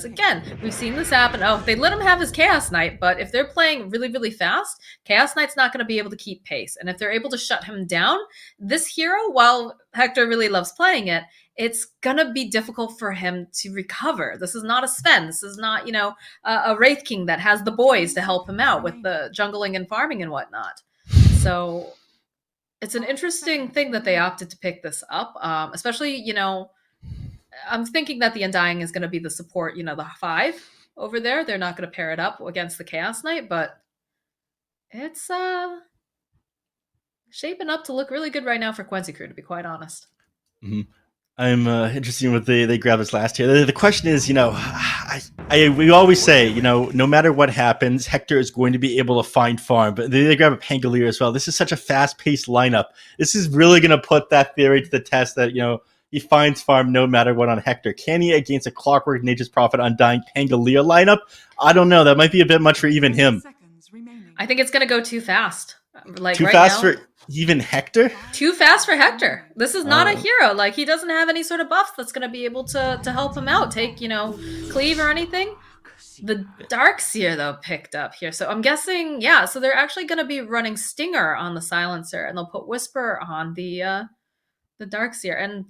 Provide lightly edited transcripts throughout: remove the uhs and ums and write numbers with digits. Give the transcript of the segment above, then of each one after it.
again, we've seen this happen. Oh, they let him have his Chaos Knight, but if they're playing really, really fast, Chaos Knight's not going to be able to keep pace. And if they're able to shut him down, this hero, while Hector really loves playing it, it's going to be difficult for him to recover. This is not a Sven. This is not, a Wraith King that has the boys to help him out with the jungling and farming and whatnot. So it's an interesting thing that they opted to pick this up, especially, I'm thinking that the Undying is going to be the support, the 5 over there. They're not going to pair it up against the Chaos Knight, but it's shaping up to look really good right now for Quincy Crew, to be quite honest. Mm-hmm. I'm interested in what they grab us last here. The question is, we always say, no matter what happens, Hector is going to be able to find farm, but they grab a Pangolier as well. This is such a fast-paced lineup. This is really going to put that theory to the test that, he finds farm no matter what on Hector. Can he against a Clockwork Nature's Prophet Undying Pangolier lineup? I don't know. That might be a bit much for even him. I think it's going to go too fast. Too fast for even Hector? Too fast for Hector. This is not a hero. Like, he doesn't have any sort of buff that's going to be able to help him out. Take, cleave or anything. The Darkseer, though, picked up here. So I'm guessing, so they're actually going to be running Stinger on the Silencer, and they'll put Whisper on the Darkseer. And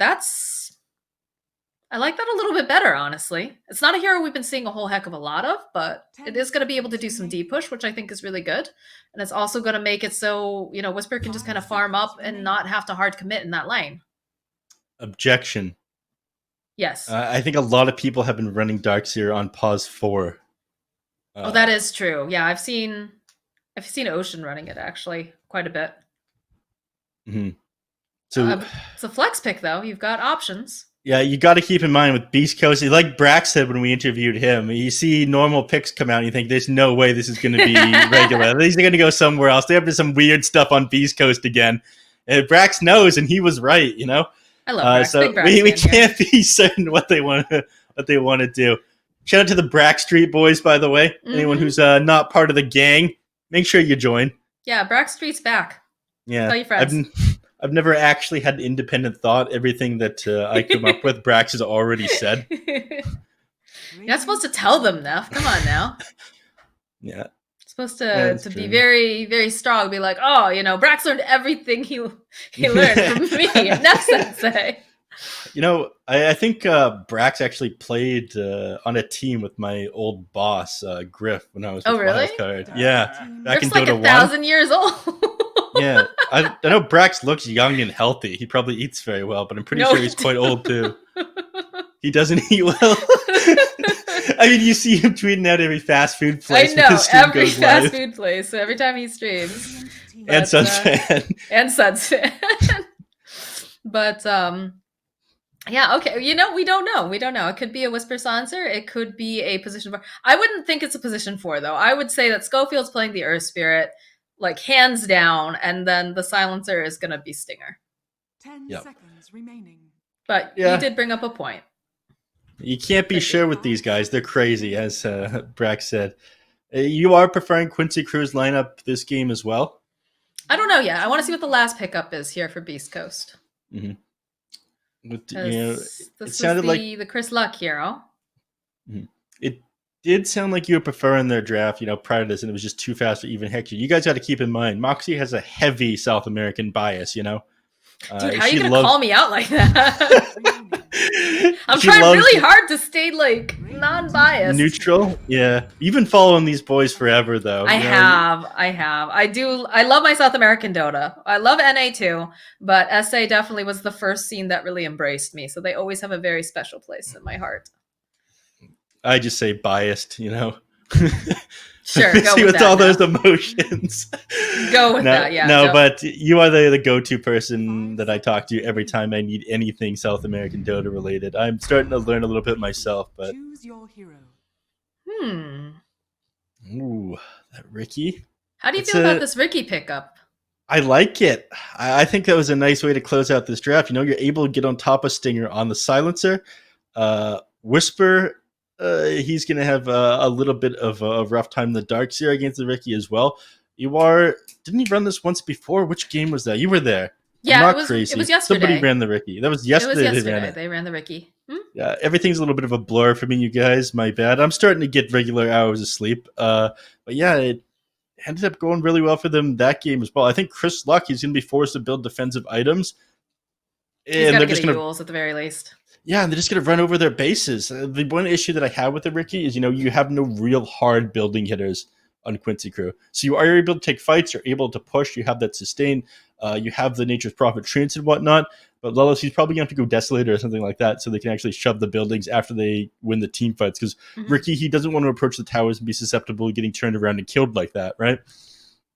I like that a little bit better, honestly. It's not a hero we've been seeing a whole heck of a lot of, but it is going to be able to do some D-push, which I think is really good. And it's also going to make it so, Whisper can just kind of farm up and not have to hard commit in that lane. Objection. Yes. I think a lot of people have been running Darkseer on pause 4. That is true. Yeah, I've seen Ocean running it, actually, quite a bit. Mm-hmm. So it's a flex pick, though. You've got options. Yeah, you got to keep in mind with Beast Coast, like Brax said when we interviewed him, you see normal picks come out and you think there's no way this is going to be regular. These are going to go somewhere else. They have some weird stuff on Beast Coast again. And Brax knows, and he was right, I love Brax. So we can't be certain what they want to do. Shout out to the Brax Street boys, by the way. Mm-hmm. Anyone who's not part of the gang, make sure you join. Yeah, Brax Street's back. Yeah, tell your friends. I've never actually had independent thought. Everything that I come up with, Brax has already said. You're not supposed to tell them, Neph. Come on now. Yeah. You're supposed to be very, very strong. Be like, Brax learned everything he learned from me, Neph Sensei. I think Brax actually played on a team with my old boss, Griff, when I was with Wildcard. Yeah. Back Griff's in Dota 1,000 years old. Yeah, I know Brax looks young and healthy. He probably eats very well, but I'm pretty sure he's quite old too. He doesn't eat well. I mean, you see him tweeting out every fast food place. I know, every fast food place, every time he streams. And Sunsfan. And Sunsfan. But, yeah, okay. We don't know. We don't know. It could be a Whisper Silencer. It could be a position 4. I wouldn't think it's a position 4, though. I would say that Schofield's playing the Earth Spirit, like hands down, and then the Silencer is going to be Stinger. 10 seconds remaining. But you did bring up a point. You can't be sure with these guys. They're crazy, as Brax said. You are preferring Quincy Crew's lineup this game as well? I don't know yet. I want to see what the last pickup is here for Beast Coast. Mm-hmm. This sounded like the Chris Luck hero. Mm-hmm. It did sound like you were preferring their draft, prior to this, and it was just too fast for even Hector. You guys got to keep in mind, Moxxi has a heavy South American bias, Dude, how are you going to call me out like that? I'm trying really hard to stay, non-biased. Neutral? Yeah. You've been following these boys forever, though. I have. I love my South American Dota. I love NA too, but SA definitely was the first scene that really embraced me, so they always have a very special place in my heart. I just say biased, Sure, go See, with with that all now. those emotions. Go with that, yeah. No, but you are the go-to person that I talk to every time I need anything South American Dota related. I'm starting to learn a little bit myself, but... Choose your hero. Ooh, that Ricky? How do you feel about this Ricky pickup? I like it. I think that was a nice way to close out this draft. You're able to get on top of Stinger on the Silencer. Whisper... he's going to have a little bit of a rough time in the Darkseer against the Ricky as well. Didn't he run this once before? Which game was that? You were there. Yeah, I'm not crazy. It was yesterday. Somebody ran the Ricky. That was yesterday. They ran the Ricky. Yeah, everything's a little bit of a blur for me, you guys. My bad. I'm starting to get regular hours of sleep. But yeah, it ended up going really well for them that game as well. I think Chris Luck, he's going to be forced to build defensive items, He's and got to they're get just a going to Yules at the very least. yeah, and they're just going to run over their bases. The one issue that I have with the Ricky is, you have no real hard building hitters on Quincy Crew. So you are able to take fights, you're able to push, you have that sustain, you have the Nature's Prophet Treants and whatnot. But Lelis, he's probably going to have to go Desolator or something like that so they can actually shove the buildings after they win the team fights. Because Ricky, he doesn't want to approach the towers and be susceptible to getting turned around and killed like that, right?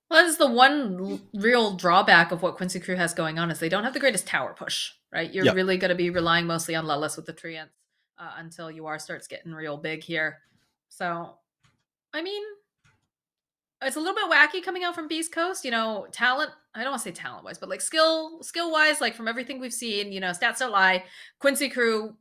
Well, that is the one real drawback of what Quincy Crew has going on is they don't have the greatest tower push, right? You're really going to be relying mostly on Lelis with the Treants until UR starts getting real big here. So, I mean, it's a little bit wacky coming out from Beast Coast. Talent, I don't want to say talent-wise, but like skill-wise, like from everything we've seen, stats don't lie. Quincy Crew,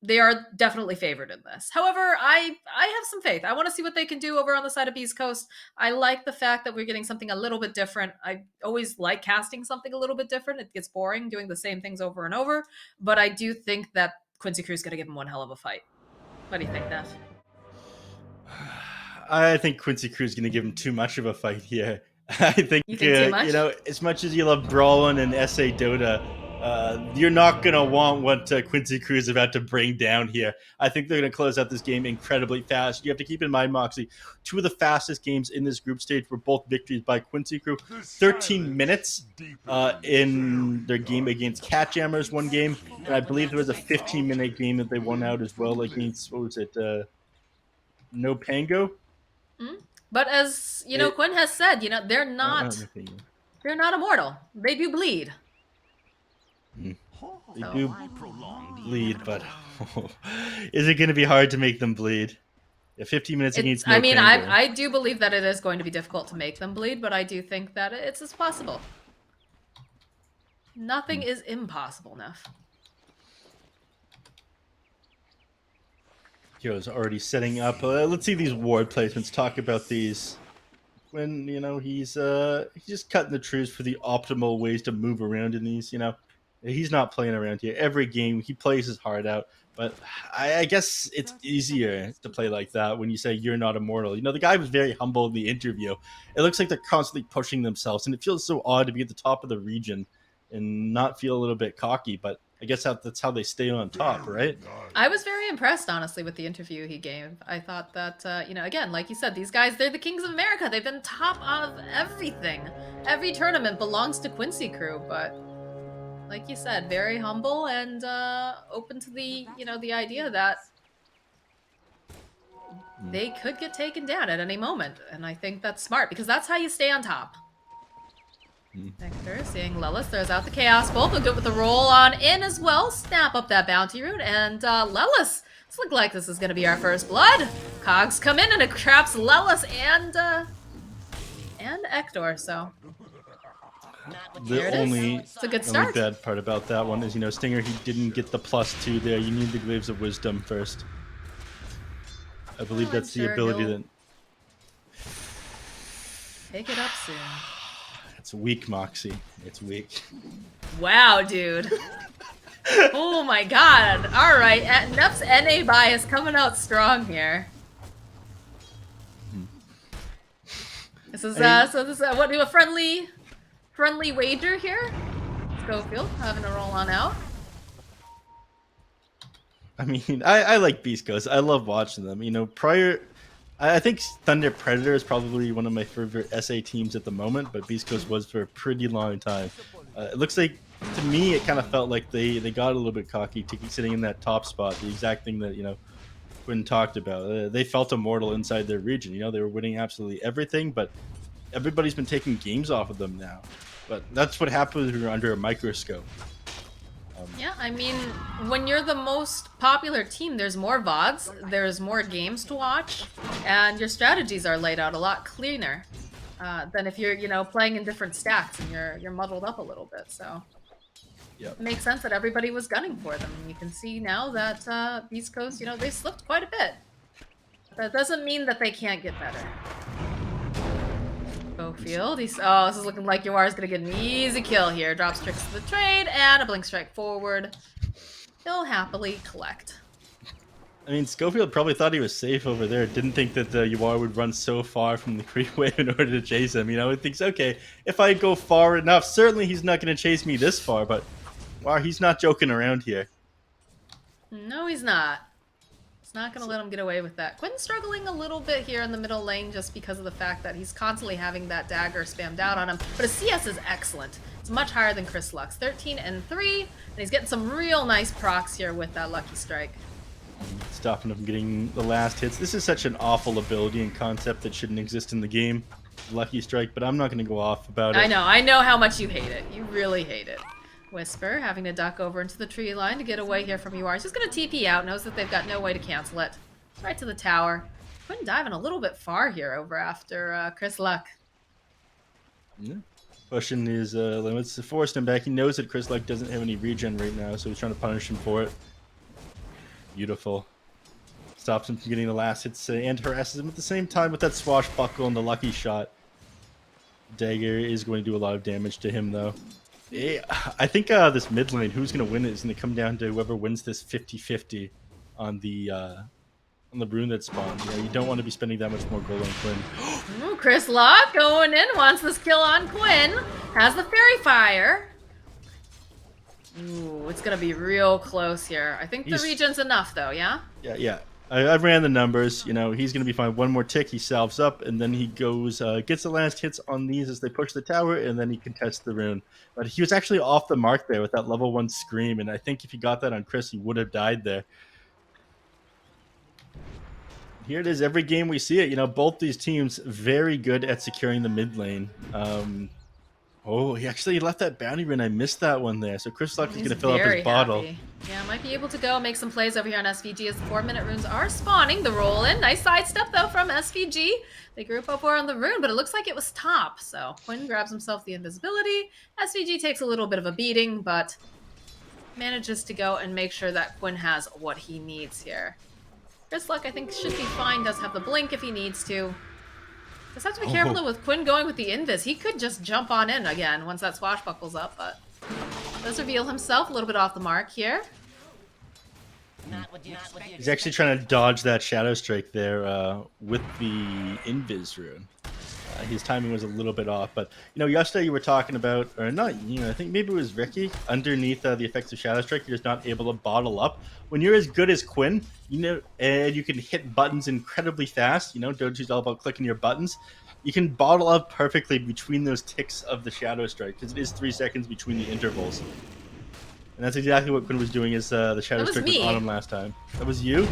they are definitely favored in this. However, I have some faith. I want to see what they can do over on the side of Beast Coast. I like the fact that we're getting something a little bit different. I always like casting something a little bit different. It gets boring doing the same things over and over, but I do think that Quincy Crew is going to give them one hell of a fight. What do you think, Neph? I think Quincy Crew is going to give him too much of a fight here. I think, too much? As much as you love brawling and SA Dota, you're not going to want what Quincy Crew is about to bring down here. I think they're going to close out this game incredibly fast. You have to keep in mind, Moxxi, two of the fastest games in this group stage were both victories by Quincy Crew. 13 minutes in their game against Catjammers, one game, and I believe there was a 15-minute game that they won out as well against, what was it, No Pango? But as Quinn has said, they're not immortal. They do bleed. They do bleed, but is it going to be hard to make them bleed? Yeah, 15 minutes against No Pango. I do believe that it is going to be difficult to make them bleed, but I do think that it's possible. Nothing is impossible, Neph. Joe's already setting up. Let's see these ward placements. Talk about these. When he's just cutting the trues for the optimal ways to move around in these. He's not playing around here. Every game he plays his heart out. But I guess it's easier to play like that when you say you're not immortal. The guy was very humble in the interview. It looks like they're constantly pushing themselves, and it feels so odd to be at the top of the region and not feel a little bit cocky. But I guess that's how they stay on top, right? I was very impressed, honestly, with the interview he gave. I thought that, again, like you said, these guys, they're the kings of America. They've been top of everything. Every tournament belongs to Quincy Crew, but like you said, very humble and open to the, the idea that they could get taken down at any moment. And I think that's smart because that's how you stay on top. Nectar seeing Lelis throws out the Chaos Bolt. They'll go with the roll on in as well. Snap up that bounty rune. And Lelis, this looks like this is going to be our first blood. Cogs come in and it traps Lelis and Ector. So the only it's a good start. Bad part about that one is, Stinger, he didn't get the +2 there. You need the Glaives of Wisdom first. I believe that's the ability that... Pick it up soon. It's weak, Moxxi. It's weak. Wow, dude. Oh my god. All right, Neph's NA bias coming out strong here. This is what do a friendly wager here? Schofield having a roll on out. I mean, I like Beast Coast. I love watching them. I think Thunder Predator is probably one of my favorite SA teams at the moment, but Beast Coast was for a pretty long time. It looks like, to me, it kind of felt like they got a little bit cocky, sitting in that top spot, the exact thing that, Quinn talked about. They felt immortal inside their region. They were winning absolutely everything, but everybody's been taking games off of them now. But that's what happens when you're under a microscope. Yeah, I mean, when you're the most popular team, there's more VODs, there's more games to watch, and your strategies are laid out a lot cleaner than if you're, playing in different stacks and you're muddled up a little bit. So it makes sense that everybody was gunning for them. And you can see now that Beast Coast, they slipped quite a bit. That doesn't mean that they can't get better. Schofield, this is looking like Yoar is going to get an easy kill here. Drops tricks to the trade and a blink strike forward. He'll happily collect. I mean, Schofield probably thought he was safe over there. Didn't think that the UR would run so far from the creep wave in order to chase him. You know, it thinks, okay, if I go far enough, certainly he's not going to chase me this far. But wow, he's not joking around here. No, he's not. He's not going to let him get away with that. Quinn's struggling a little bit here in the middle lane just because of the fact that he's constantly having that dagger spammed out on him. But his CS is excellent. It's much higher than Chris Luck's. 13 and 3, and he's getting some real nice procs here with that Lucky Strike. Stopping him from getting the last hits. This is such an awful ability and concept that shouldn't exist in the game. Lucky Strike, but I'm not going to go off about it. I know how much you hate it. You really hate it. Whisper having to duck over into the tree line to get away here from UR. He's just going to TP out, knows that they've got no way to cancel it. Right to the tower. Quinn diving a little bit far here over after Chris Luck. Yeah. Pushing his limits, forced him back. He knows that Chris Luck doesn't have any regen right now, so he's trying to punish him for it. Beautiful. Stops him from getting the last hits and harasses him at the same time with that swashbuckle and the lucky shot. Dagger is going to do a lot of damage to him, though. I think this mid lane, who's going to win it, is going to come down to whoever wins this 50-50 on the rune that spawned. You don't want to be spending that much more gold on Quinn. Ooh, Chris Luck going in, wants this kill on Quinn. Has the fairy fire. Ooh, it's going to be real close here. I think the regen's enough, though, yeah? Yeah. I ran the numbers. He's going to be fine. One more tick, he salves up, and then he goes, gets the last hits on these as they push the tower, and then he contests the rune. But he was actually off the mark there with that level 1 scream, and I think if he got that on Chris, he would have died there. Here it is. Every game we see it. Both these teams very good at securing the mid lane. Oh, he actually left that bounty rune. I missed that one there. So Chris Luck is going to fill up his bottle. Yeah, might be able to go make some plays over here on SVG as the 4-minute runes are spawning. The roll in. Nice sidestep, though, from SVG. They group up on the rune, but it looks like it was top. So Quinn grabs himself the invisibility. SVG takes a little bit of a beating, but manages to go and make sure that Quinn has what he needs here. Chris Luck, I think, should be fine. Does have the blink if he needs to. Just have to be careful though with Quinn going with the invis. He could just jump on in again once that swashbuckle's up, but does reveal himself a little bit off the mark here. He's actually trying to dodge that Shadow Strike there with the invis rune. His timing was a little bit off, but yesterday you were talking about, or not, I think maybe it was Ricky, underneath the effects of Shadow Strike, you're just not able to bottle up. When you're as good as Quinn, and you can hit buttons incredibly fast, Doji's all about clicking your buttons, you can bottle up perfectly between those ticks of the Shadow Strike, because it is 3 seconds between the intervals. And that's exactly what Quinn was doing as the Shadow Strike was on him last time. That was you?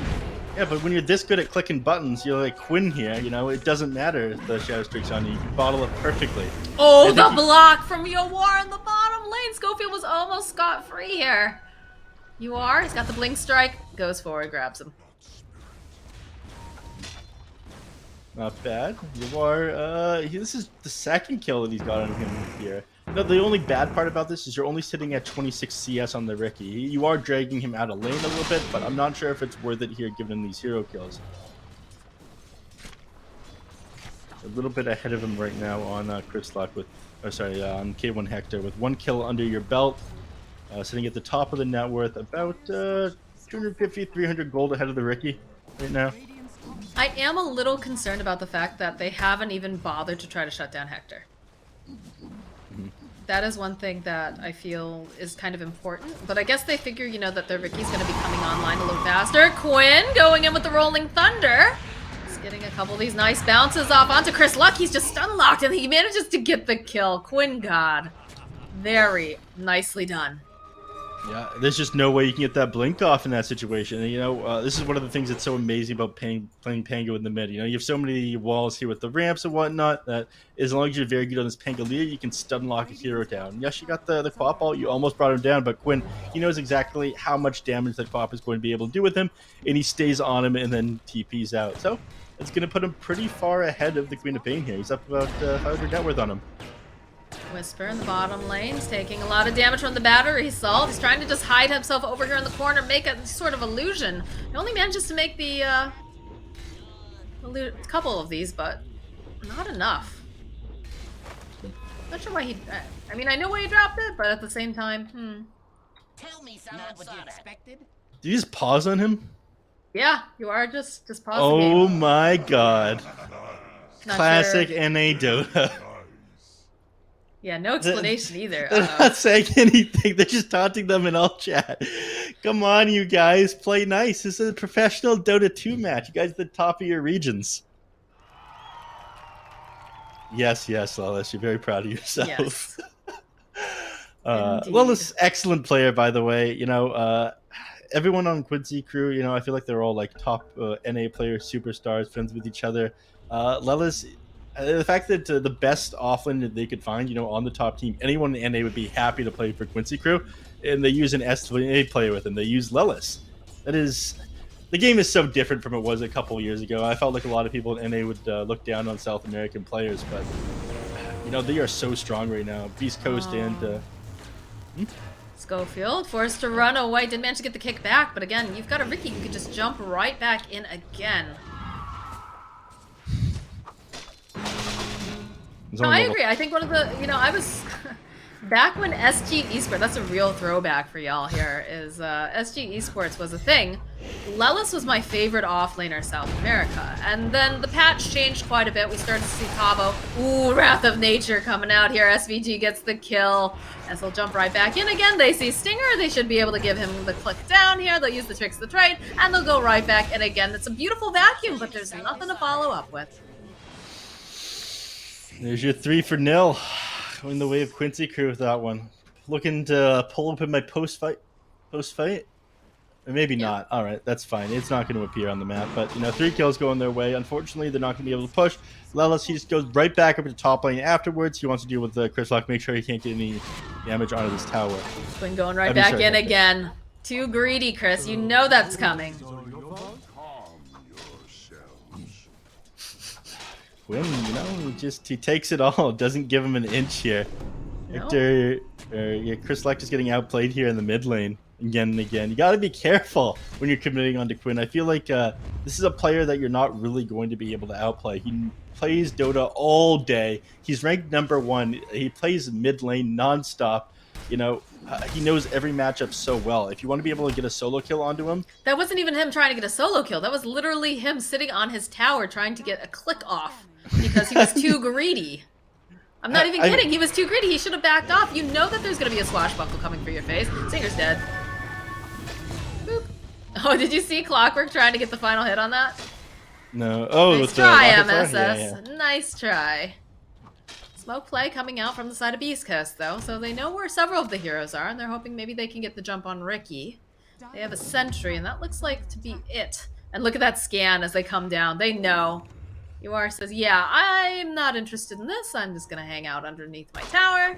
Yeah, but when you're this good at clicking buttons, you're like Quinn here, it doesn't matter if the Shadow Strike's on you. You can bottle it perfectly. Oh, the block from UR in the bottom lane. Schofield was almost scot-free here. UR, he's got the blink strike, goes forward, grabs him. Not bad. UR, this is the second kill that he's got on him here. The only bad part about this is you're only sitting at 26 CS on the Ricky. You are dragging him out of lane a little bit, but I'm not sure if it's worth it here given him these hero kills. A little bit ahead of him right now on Chris Luck on K1 Hector with 1 kill under your belt. Sitting at the top of the net worth, about 250, 300 gold ahead of the Ricky right now. I am a little concerned about the fact that they haven't even bothered to try to shut down Hector. That is one thing that I feel is kind of important. But I guess they figure, that their Ricky's going to be coming online a little faster. Quinn going in with the Rolling Thunder. He's getting a couple of these nice bounces off onto Chris Luck. He's just stun locked and he manages to get the kill. Quinn God. Very nicely done. Yeah, there's just no way you can get that blink off in that situation. And, this is one of the things that's so amazing about playing Pango in the mid. You have so many walls here with the ramps and whatnot that as long as you're very good on this Pangolier, you can stun lock a hero down. Yes, you got the Quap ult, you almost brought him down, but Quinn, he knows exactly how much damage that Quap is going to be able to do with him, and he stays on him and then TPs out. So it's going to put him pretty far ahead of the Queen of Pain here. He's up about 500 net worth on him. Whisper in the bottom lane. He's taking a lot of damage from the battery assault. He's trying to just hide himself over here in the corner, make a sort of illusion. He only manages to make the a couple of these, but not enough. Not sure why he... I mean, I know why he dropped it, but at the same time, Tell me, son, not what you expected. Did you just pause on him? Yeah, you are just pause the Oh game. my god. Not Classic sure. NA Dota. Yeah, no explanation either. They're not saying anything. They're just taunting them in all chat. Come on, you guys. Play nice. This is a professional Dota 2 match. You guys are the top of your regions. Yes, Lawless. You're very proud of yourself. Yes. Lawless, excellent player, by the way. You know, everyone on Quincy crew, you know, I feel like they're all like top NA players, superstars, friends with each other. Lelis, the fact that the best offlane that they could find, you know, on the top team, anyone in NA would be happy to play for Quincy crew, and they use an S2A player with them. They use Lelis. That is, the game is so different from it was a couple years ago. I felt like a lot of people in NA would look down on South American players, but you know, they are so strong right now. Beast Coast and Schofield forced to run away. Didn't manage to get the kick back, but again, you've got a Ricky who could just jump right back in again. No, I agree. I think one of the, you know, I was back when SG Esports, that's a real throwback for y'all here, is SG Esports was a thing. Lelis was my favorite offlaner South America. And then the patch changed quite a bit. We started to see Cabo. Ooh, Wrath of Nature coming out here. SVG gets the kill. As they'll jump right back in again. They see Stinger. They should be able to give him the click down here. They'll use the tricks of the trade. And they'll go right back in again. It's a beautiful vacuum, but there's nothing to follow up with. There's your 3-0. Going the way of Quincy crew with that one. Looking to pull up in my post fight. Or maybe not. All right, that's fine. It's not going to appear on the map, but you know, 3 kills going their way. Unfortunately, they're not going to be able to push. Lelis, he just goes right back up to top lane afterwards. He wants to deal with Chris Lock, make sure he can't get any damage onto this tower. Quinn going right back in again. Too greedy, Chris. You know that's coming. Quinn, you know, he takes it all. Doesn't give him an inch here. No. Chris Lock is getting outplayed here in the mid lane. Again and again. You got to be careful when you're committing onto Quinn. I feel like this is a player that you're not really going to be able to outplay. He plays Dota all day. He's ranked #1. He plays mid lane nonstop. You know, he knows every matchup so well. If you want to be able to get a solo kill onto him. That wasn't even him trying to get a solo kill. That was literally him sitting on his tower trying to get a click off because he was too greedy. I'm not even kidding. He was too greedy. He should have backed off. You know that there's going to be a swashbuckle coming for your face. Singer's dead. Boop. Oh, did you see Clockwork trying to get the final hit on that? No. Oh, nice try, MSS. Yeah. Nice try. Smoke play coming out from the side of Beast Coast, though, so they know where several of the heroes are, and they're hoping maybe they can get the jump on Ricky. They have a sentry, and that looks like to be it. And look at that scan as they come down. They know. UR says, yeah, I'm not interested in this. I'm just going to hang out underneath my tower.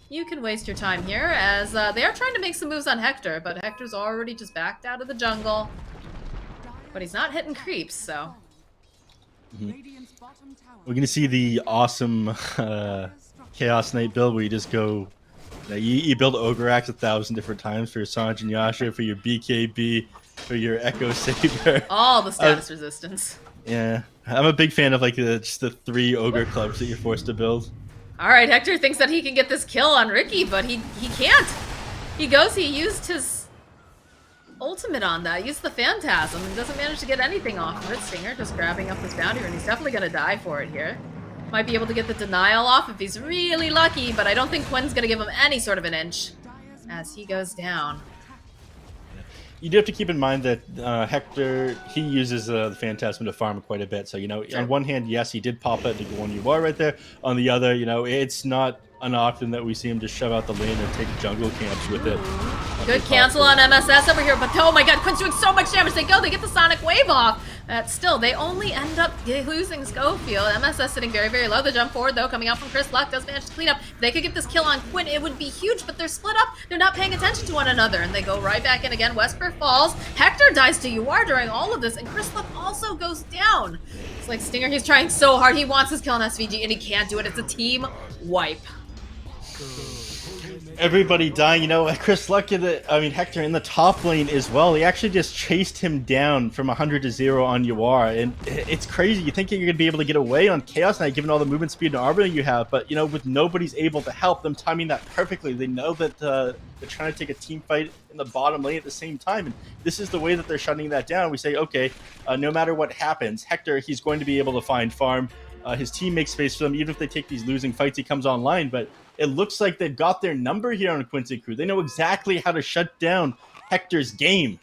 You can waste your time here, as they are trying to make some moves on Hector, but Hector's already just backed out of the jungle. But he's not hitting creeps, so... We're going to see the awesome Chaos Knight build where you just go... You build Ogre Axe 1,000 different times for your Sanj and Yasha, for your BKB, for your Echo Saber. All the status resistance. Yeah. I'm a big fan of like just the 3 Ogre clubs that you're forced to build. Alright, Hector thinks that he can get this kill on Ricky, but he can't. He used his ultimate on that, used the Phantasm, and doesn't manage to get anything off of it. Stinger just grabbing up this bounty, and he's definitely going to die for it here. Might be able to get the denial off if he's really lucky, but I don't think Quinn's going to give him any sort of an inch as he goes down. You do have to keep in mind that Hector, he uses the Phantasm to farm quite a bit. So, you know, on one hand, yes, he did pop out to go on you are right there. On the other, you know, it's not often that we see him just shove out the lane and take jungle camps with it. Good cancel on MSS over here, but oh my god, Quinn's doing so much damage. They get the Sonic Wave off. Still, they only end up losing Schofield. MSS sitting very, very low. The jump forward, though, coming out from Chris Luck, does manage to clean up. If they could get this kill on Quinn, it would be huge, but they're split up. They're not paying attention to one another, and they go right back in again. Wesper falls. Hector dies to UR during all of this, and Chris Luck also goes down. It's like Stinger, he's trying so hard. He wants his kill on SVG, and he can't do it. It's a team wipe. everybody dying. You know, Chris Luck Hector in the top lane as well. He actually just chased him down from 100 to 0 on UR, and it's crazy. You think you're gonna be able to get away on Chaos Knight given all the movement speed and armor you have, but you know, with nobody's able to help them, timing that perfectly. They know that they're trying to take a team fight in the bottom lane at the same time, and this is the way that they're shutting that down. We say, okay, no matter what happens, Hector, he's going to be able to find farm. His team makes space for them, even if they take these losing fights, he comes online, but it looks like they've got their number here on Quincy Crew. They know exactly how to shut down Hector's game.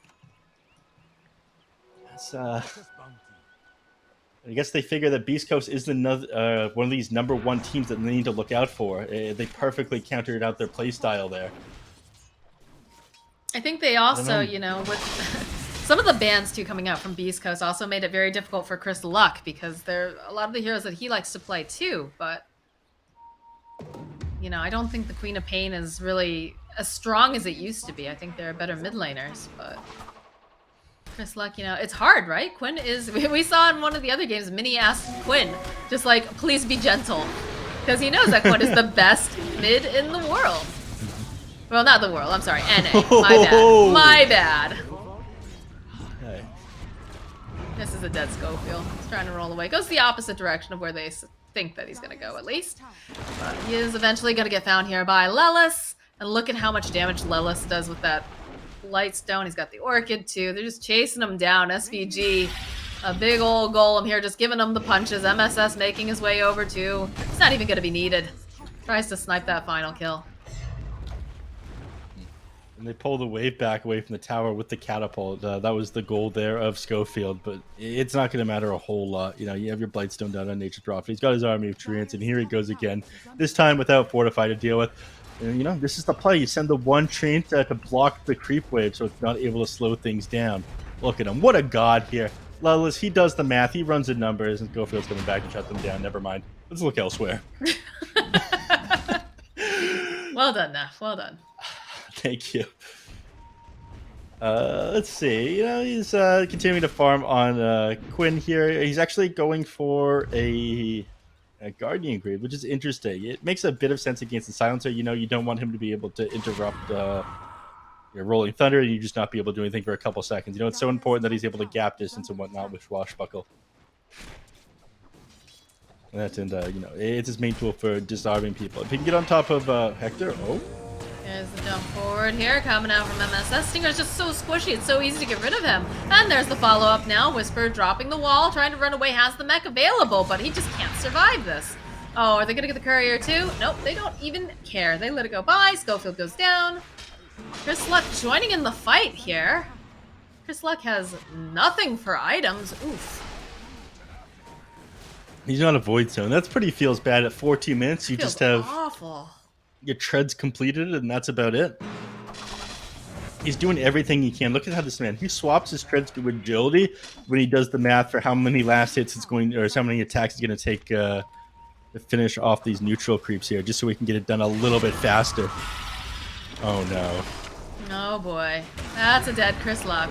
That's, I guess they figure that Beast Coast is another one of these #1 teams that they need to look out for. They perfectly countered out their playstyle there. I think they also, you know, with some of the bans too coming out from Beast Coast also made it very difficult for Chris Luck, because there are a lot of the heroes that he likes to play too, but you know, I don't think the Queen of Pain is really as strong as it used to be. I think there are better mid laners, but Chris Luck, you know, it's hard, right? Quinn is, we saw in one of the other games, Minnie asked Quinn, just like, please be gentle. Because he knows that Quinn is the best mid in the world. Well, not the world, I'm sorry, NA. My bad. My bad. Okay. This is a dead Schofield. He's trying to roll away. Goes the opposite direction of where they think that he's going to go, at least. But he is eventually going to get found here by Lelis. And look at how much damage Lelis does with that Lightstone. He's got the Orchid, too. They're just chasing him down. SVG, a big old golem here, just giving him the punches. MSS making his way over, too. It's not even going to be needed. Tries to snipe that final kill. And they pull the wave back away from the tower with the catapult. That was the goal there of Schofield, but it's not going to matter a whole lot. You know, you have your Blightstone down on Nature Prophet. He's got his army of treants, and here he goes again. This time without Fortify to deal with. And, you know, this is the play. You send the one treant to block the creep wave so it's not able to slow things down. Look at him. What a god here. Lelis, he does the math. He runs the numbers, and Schofield's coming back to shut them down. Never mind. Let's look elsewhere. Well done, Neph. Well done. Thank you. Let's see. You know, he's continuing to farm on Quinn here. He's actually going for a Guardian Greave, which is interesting. It makes a bit of sense against the Silencer. You know, you don't want him to be able to interrupt your Rolling Thunder, and you just not be able to do anything for a couple seconds. You know, it's so important that he's able to gap distance and whatnot with Swashbuckle. And that's you know, it's his main tool for disarming people. If he can get on top of Hector, There's the jump forward here, coming out from MSS. Stinger's just so squishy, it's so easy to get rid of him. And there's the follow-up now. Whisper dropping the wall, trying to run away, has the mech available, but he just can't survive this. Oh, are they gonna get the courier too? Nope, they don't even care. They let it go by. Schofield goes down. Chris Luck joining in the fight here. Chris Luck has nothing for items. Oof. he's not a Void Zone. That's pretty feels bad. At 14 minutes, you just have awful. Your treads completed, and that's about it. He's doing everything he can. Look at how this man, he swaps his treads to agility when he does the math for how many last hits it's going, or how many attacks it's going to take to finish off these neutral creeps here, just so we can get it done a little bit faster. Oh no. Oh boy. That's a dead Chris Luck.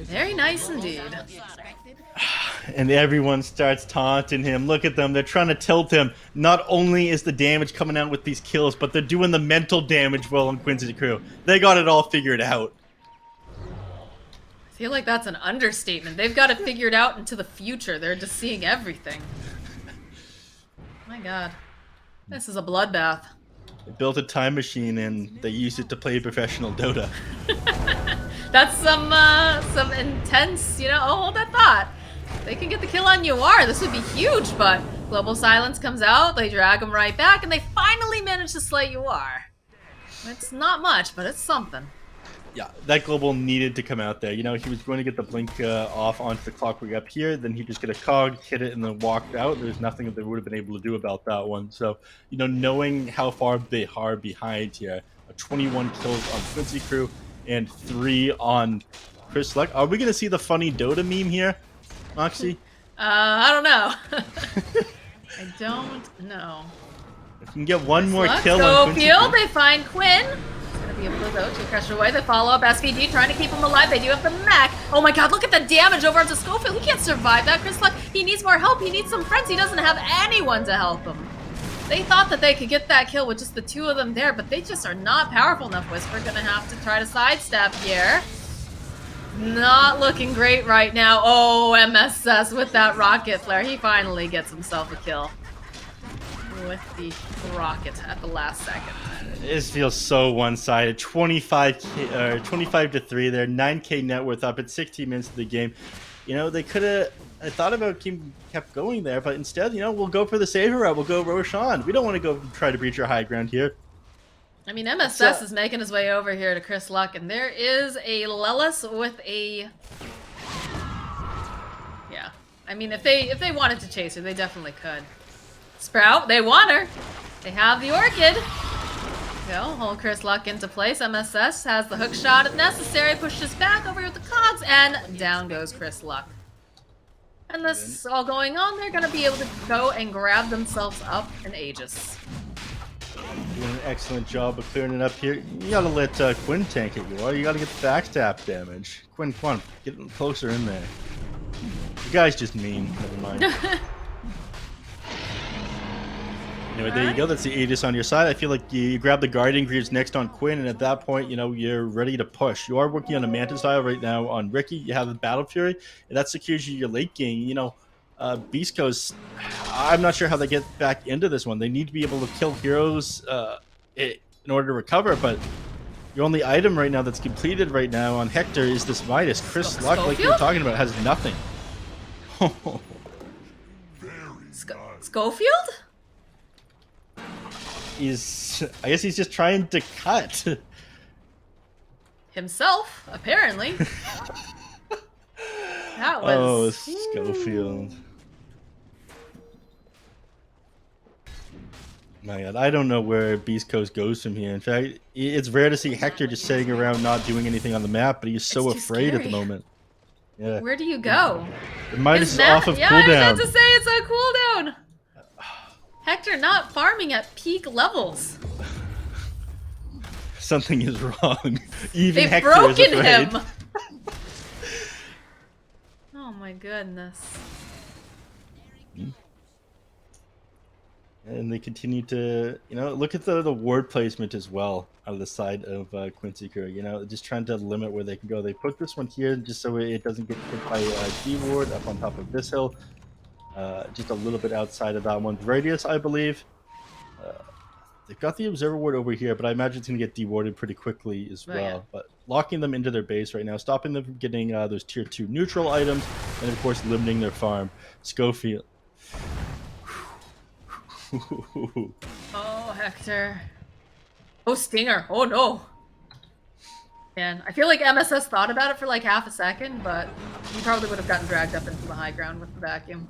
Very nice indeed. And everyone starts taunting him. Look at them. They're trying to tilt him. Not only is the damage coming out with these kills, but they're doing the mental damage well on Quincy's crew. They got it all figured out. I feel like that's an understatement. They've got it figured out into the future. They're just seeing everything. My god. This is a bloodbath. They built a time machine and they used it to play professional Dota. That's some intense, you know, oh, hold that thought. They can get the kill on UR. This would be huge, but Global Silence comes out. They drag him right back, and they finally manage to slay UR. It's not much, but it's something. Yeah, that Global needed to come out there. You know, he was going to get the blink off onto the clockwork up here, then he'd just get a cog, hit it, and then walked out. There's nothing that they would have been able to do about that one. So, you know, knowing how far they are behind here, 21 kills on Quincy crew and 3 on Chris Luck. Are we going to see the funny Dota meme here, Moxxi? I don't know. I don't know. If we can get one more Luck, kill on Quincy Schofield, crew. they find Quinn. Be able to go to crush away. They follow up SVG trying to keep him alive. They do have the mech. Oh my god, look at the damage over onto Schofield. He can't survive that. Chris Luck, he needs more help. He needs some friends. He doesn't have anyone to help him. They thought that they could get that kill with just the two of them there, but they just are not powerful enough. Whisper gonna have to try to sidestep here. Not looking great right now. Oh, MSS with that rocket flare. He finally gets himself a kill with the rocket at the last second. This feels so one-sided. 25 to 3 there. 9K net worth up at 16 minutes of the game. You know, they could have. I thought about kept going there, but instead, you know, we'll go for the saver route. We'll go Roshan. We don't want to go try to breach our high ground here. I mean, MSS is making his way over here to Chris Luck, and there is a Lelis with a... Yeah. I mean, if they wanted to chase her, they definitely could. Sprout, they want her. They have the Orchid. Go, hold Chris Luck into place. MSS has the hook shot if necessary, pushes back over with the cogs, and down goes Chris Luck. And this is all going on, they're going to be able to go and grab themselves up an Aegis. Doing an excellent job of clearing it up here. You gotta let Quinn tank it, you gotta get the backstab damage. Quinn, come on, get closer in there. You guys just mean, never mind. Anyway, there you go. That's the Aegis on your side. I feel like you grab the Guardian Greaves next on Quinn, and at that point, you know, you're ready to push. You are working on a Manta style right now on Ricky. You have the Battle Fury, and that secures you your late game. You know, Beast Coast, I'm not sure how they get back into this one. They need to be able to kill heroes in order to recover, but your only item right now that's completed right now on Hector is this Midas. Chris Luck, like you were talking about, has nothing. Schofield? I guess he's just trying to cut. Himself, apparently. That was... Oh, Schofield. My God, I don't know where Beast Coast goes from here. In fact, it's rare to see Hector just sitting around not doing anything on the map, but he's so afraid scary at the moment. Yeah. Where do you go? The Midas is off of cooldown. cooldown. Yeah, I was about to say it's on cooldown. Hector not farming at peak levels. Something is wrong. Even They've Hector broken is afraid. him. Oh my goodness. And they continue to, you know, look at the ward placement as well on the side of Quincy crew. You know, just trying to limit where they can go. They put this one here just so it doesn't get hit by D ward up on top of this hill. Just a little bit outside of that one's radius, I believe. They've got the observer ward over here, but I imagine it's going to get dewarded pretty quickly as well. Yeah. But locking them into their base right now, stopping them from getting those tier 2 neutral items, and of course limiting their farm. Schofield. Oh, Hector. Oh, Stinger. Oh, no. Man, I feel like MSS thought about it for like half a second, but he probably would have gotten dragged up into the high ground with the vacuum.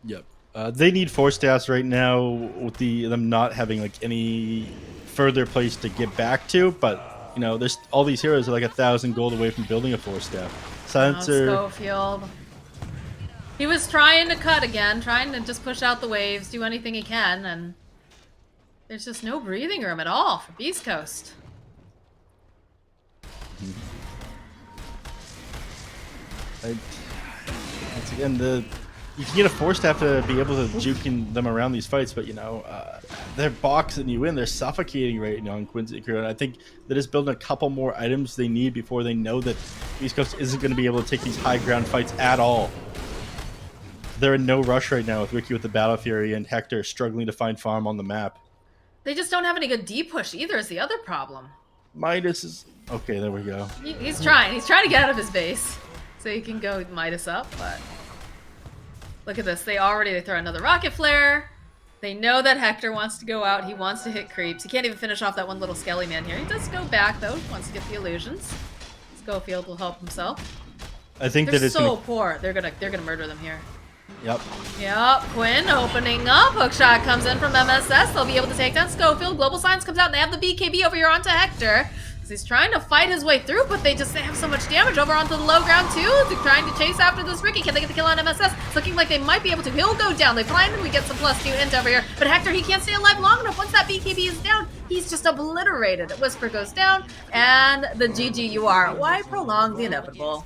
Yep. They need 4 staffs right now with them not having like any further place to get back to, but you know, there's all these heroes are like 1,000 gold away from building a 4 staff. Silencer. Oh, Schofield. He was trying to cut again, trying to just push out the waves, do anything he can, and there's just no breathing room at all for Beast Coast. Once again, you can get a 4 staff to be able to juke them around these fights, but you know, they're boxing you in. They're suffocating right now on Quincy crew, and I think they're just building a couple more items they need before they know that Beast Coast isn't going to be able to take these high ground fights at all. They're in no rush right now with Ricky with the Battle Fury and Hector struggling to find farm on the map. They just don't have any good D push either is the other problem. Midas is... Okay, there we go. He's trying. He's trying to get out of his base so he can go Midas up, but... Look at this. They throw another rocket flare. They know that Hector wants to go out. He wants to hit creeps. He can't even finish off that one little skelly man here. He does go back, though. He wants to get the illusions. Schofield will help himself. I think They're that it's so poor. They're gonna murder them here. Yep. Yep, Quinn opening up. Hookshot comes in from MSS. They'll be able to take down Schofield. Global Science comes out and they have the BKB over here onto Hector. He's trying to fight his way through, but they have so much damage over onto the low ground too. They're trying to chase after this Ricky. Can they get the kill on MSS? It's looking like they might be able to. He'll go down. They find him. We get some +2 int over here. But Hector, he can't stay alive long enough. Once that BKB is down, he's just obliterated. Whisper goes down, and the GG you are. Why prolong the inevitable?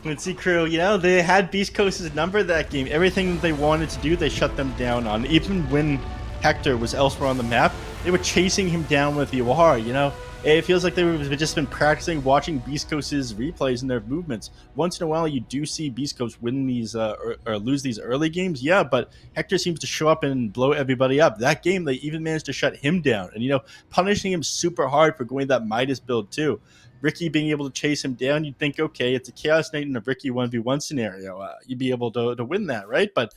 Quincy crew, they had Beast Coast's number that game. Everything they wanted to do, they shut them down on. Even when Hector was elsewhere on the map, they were chasing him down with Iwahara. It feels like they've just been practicing watching Beast Coast's replays and their movements. Once in a while, you do see Beast Coast win these or lose these early games, yeah, but Hector seems to show up and blow everybody up. That game, they even managed to shut him down, and punishing him super hard for going that Midas build too. Ricky being able to chase him down, you'd think, okay, it's a Chaos Knight in a Ricky 1v1 scenario. You'd be able to win that, right? But,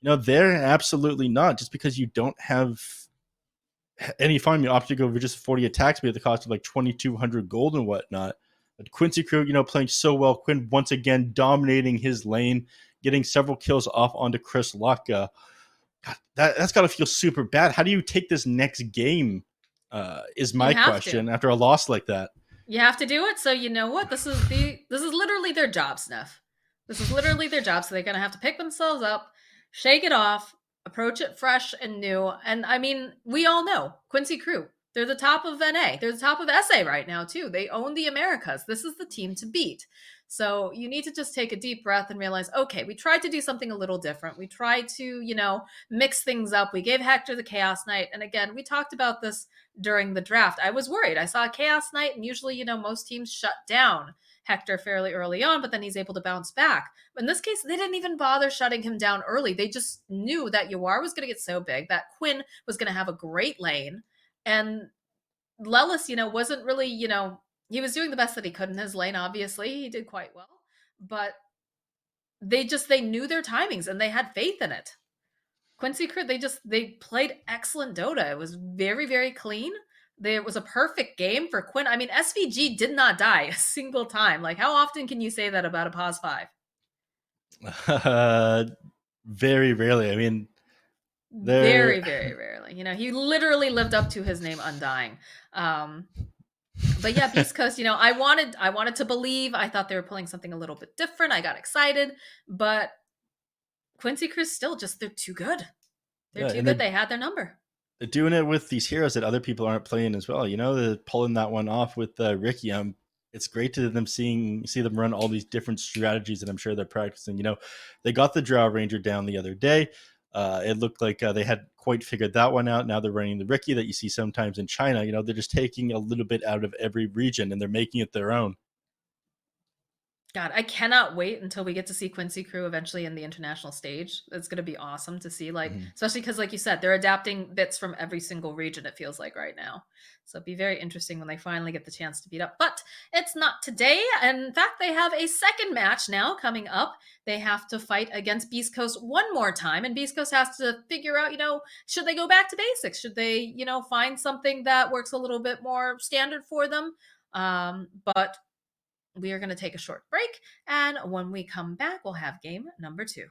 they're absolutely not. Just because you don't have any farm, you opt to go for just 40 attacks, but at the cost of like 2,200 gold and whatnot. But Quincy crew, playing so well. Quinn once again dominating his lane, getting several kills off onto Chris Luck. God, that's got to feel super bad. How do you take this next game? Is my question after a loss like that. You have to do it. So you know what? This is literally their job, Neph. This is literally their job. So they're gonna have to pick themselves up, shake it off, approach it fresh and new. And I mean, we all know Quincy crew. They're the top of NA. They're the top of SA right now too. They own the Americas. This is the team to beat. So you need to just take a deep breath and realize, okay, we tried to do something a little different. We tried to, mix things up. We gave Hector the Chaos Knight. And again, we talked about this during the draft. I was worried. I saw a Chaos Knight, and usually, most teams shut down Hector fairly early on, but then he's able to bounce back. But in this case, they didn't even bother shutting him down early. They just knew that Yawar was going to get so big, that Quinn was going to have a great lane. And Lelis, wasn't really, he was doing the best that he could in his lane, obviously. He did quite well. But they knew their timings and they had faith in it. Quincy crew, they played excellent Dota. It was very, very clean. It was a perfect game for Quinn. I mean, SVG did not die a single time. Like, how often can you say that about a Pos 5? Very rarely. I mean, very, very rarely. He literally lived up to his name, Undying. But yeah, Beast Coast, I wanted to believe. I thought they were playing something a little bit different. I got excited, but Quincy crew still they're too good. They're too good. They had their number. They're doing it with these heroes that other people aren't playing as well. They're pulling that one off with Ricky. It's great to them see them run all these different strategies that I'm sure they're practicing. They got the Drow Ranger down the other day. It looked like they had quite figured that one out. Now they're running the Ricky that you see sometimes in China. They're just taking a little bit out of every region and they're making it their own. God, I cannot wait until we get to see Quincy crew eventually in the international stage. It's going to be awesome to see, especially because, like you said, they're adapting bits from every single region, it feels like right now. So it'll be very interesting when they finally get the chance to beat up. But it's not today. In fact, they have a second match now coming up. They have to fight against Beast Coast one more time. And Beast Coast has to figure out, should they go back to basics? Should they, find something that works a little bit more standard for them? But we are going to take a short break, and when we come back, we'll have game number 2.